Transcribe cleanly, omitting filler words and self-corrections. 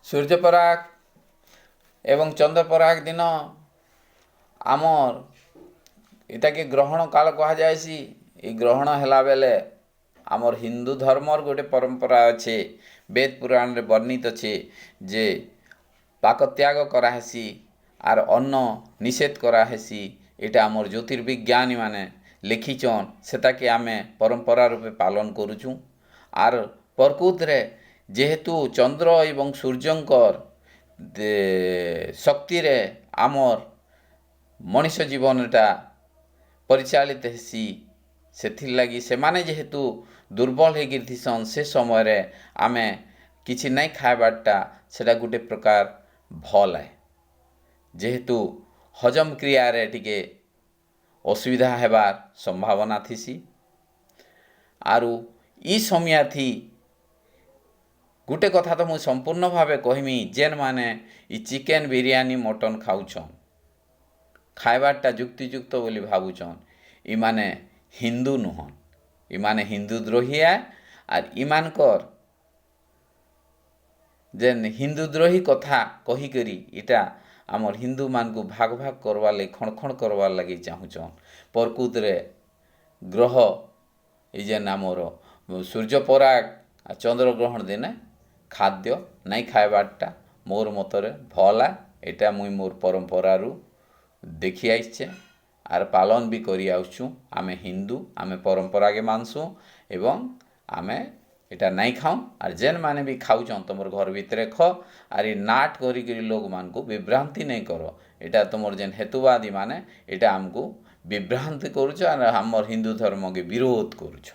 ସୂର୍ଯ୍ୟପରାଗ ଏବଂ ଚନ୍ଦ୍ରପରାଗ ଦିନ ଆମର୍ ଏଟାକେ ଗ୍ରହଣ କାଳ କୁହାଯାଏସି। ଏ ଗ୍ରହଣ ହେଲା ବେଲେ ଆମର୍ ହିନ୍ଦୁ ଧର୍ମର ଗୋଟେ ପରମ୍ପରା ଅଛେ। ବେଦ ପୁରାଣରେ ବର୍ଣ୍ଣିତ ଅଛେ ଯେ ପାକତ୍ୟାଗ କରାହେସି ଆର୍ ଅନ୍ନ ନିଷେଧ କରାହେସି। ଏଇଟା ଆମର ଜ୍ୟୋତିର୍ବିଜ୍ଞାନୀ ମାନେ ଲେଖିଛନ୍, ସେଟାକେ ଆମେ ପରମ୍ପରା ରୂପେ ପାଳନ କରୁଛୁଁ। ଆର୍ ପ୍ରକୃତରେ ଯେହେତୁ ଚନ୍ଦ୍ର ଏବଂ ସୂର୍ଯ୍ୟଙ୍କର ଶକ୍ତିରେ ଆମର୍ ମଣିଷ ଜୀବନଟା ପରିଚାଳିତ ହେସି, ସେଥିର୍ଲାଗି ସେମାନେ ଯେହେତୁ ଦୁର୍ବଳ ହେଇକିରି ଥିସନ୍, ସେ ସମୟରେ ଆମେ କିଛି ନାଇଁ ଖାଇବାରଟା ସେଟା ଗୋଟେ ପ୍ରକାର ଭଲ୍ ଏ। ଯେହେତୁ ହଜମ କ୍ରିୟାରେ ଟିକେ ଅସୁବିଧା ହେବାର ସମ୍ଭାବନା ଥିସି। ଆରୁ ଇ ସମୟଥି ଗୋଟେ କଥା ତ ମୁଁ ସମ୍ପୂର୍ଣ୍ଣ ଭାବେ କହିମି, ଯେନ୍ ମାନେ ଇ ଚିକେନ୍ ବିରିୟାନୀ ମଟନ୍ ଖାଉଛନ୍, ଖାଇବାରଟା ଯୁକ୍ତିଯୁକ୍ତ ବୋଲି ଭାବୁଛନ୍, ଇମାନେ ହିନ୍ଦୁ ନୁହନ୍। ଇମାନେ ହିନ୍ଦୁ ଦ୍ରୋହୀ ଆଏ। ଆର୍ ଇମାନଙ୍କର ଯେନ୍ ହିନ୍ଦୁ ଦ୍ରୋହୀ କଥା କହିକରି ଇଟା ଆମର୍ ହିନ୍ଦୁମାନଙ୍କୁ ଭାଗ ଭାଗ କରବାର୍ ଲାଗି, ଖଣ୍ଡ ଖଣ୍ଡ କରବାର୍ ଲାଗି ଚାହୁଁଛନ୍। ପ୍ରକୃତରେ ଗ୍ରହ ଇ ଯେନ୍ ଆମର ସୂର୍ଯ୍ୟପରାଗ ଆଉ ଚନ୍ଦ୍ରଗ୍ରହଣ ଦିନେ ଖାଦ୍ୟ ନାଇଁ ଖାଇବାରଟା ମୋର୍ ମତରେ ଭଲ୍ ଏ। ଏଇଟା ମୁଇଁ ମୋର୍ ପରମ୍ପରାରୁ ଦେଖି ଆଇଛେ ଆର୍ ପାଳନ ବି କରି ଆସୁଛୁଁ। ଆମେ ହିନ୍ଦୁ, ଆମେ ପରମ୍ପରାକେ ମାନସୁଁ ଏବଂ ଆମେ ଏଇଟା ନାଇଁ ଖାଉଁ। ଆର୍ ଯେନ୍ ମାନେ ବି ଖାଉଛନ୍ ତମର ଘର ଭିତରେ ଖ, ଆର୍ ଇ ନାଟ୍ କରିକିରି ଲୋକମାନଙ୍କୁ ବିଭ୍ରାନ୍ତି ନାଇଁ କର। ଏଇଟା ତମର ଯେନ୍ ହେତୁବାଦୀ ମାନେ ଏଇଟା ଆମକୁ ବିଭ୍ରାନ୍ତି କରୁଛ ଆର୍ ଆମର୍ ହିନ୍ଦୁ ଧର୍ମକେ ବିରୋଧ କରୁଛ।